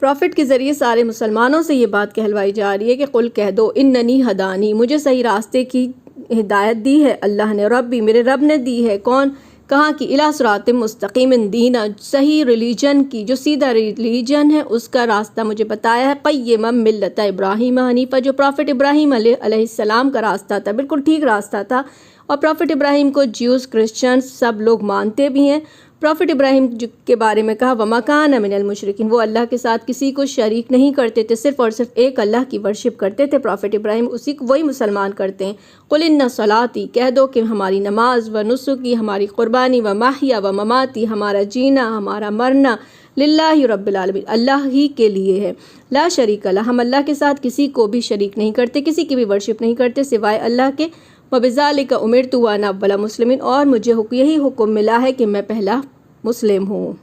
Profit के ज़रिए सारे मुसलमानों से ये बात कहलवाई जा रही है कि कुल कह दो इन्ननी हदानी, मुझे सही रास्ते की हिदायत दी है अल्लाह ने, रब्बी मेरे रब ने दी है। कौन? कहाँ की? इला सिरातिम मुस्तकीम दीना, सही रिलीजन की, जो सीधा रिलीजन है उसका रास्ता मुझे बताया है। क़य्यिमम मिल्लत इब्राहीम हनीफ़ा, जो प्रॉफिट इब्राहीम अलैहिस्सलाम का रास्ता था, बिल्कुल ठीक रास्ता था। और प्रॉफिट इब्राहीम को ज्यूज़ क्रिश्चियंस सब लोग मानते भी हैं। प्रॉफिट इब्राहीम के बारे में कहा वमा कान मिनल मुशरिकीन, वो अल्लाह के साथ किसी को शरीक नहीं करते थे, सिर्फ़ और सिर्फ एक अल्लाह की वर्शिप करते थे प्रॉफिट इब्राहीम, उसी को वही मुसलमान करते हैं। कुल इन्ना सलाती, कह दो कि हमारी नमाज व नुसुकी, हमारी क़ुरबानी व माहिया व ममाती, हमारा जीना हमारा मरना, लिल्लाहि रब्बिल आलमीन, अल्लाह ही के लिए है। ला शरीक ला, हम अल्लाह के साथ किसी को भी शरीक नहीं करते, किसी की भी वर्शिप नहीं करते सिवाय अल्लाह के। वबिज़ालिका उमिरतु व अना अव्वल मुस्लिमीन, और मुझे यही हुक्म मिला है कि मैं पहला मुस्लिम हूँ।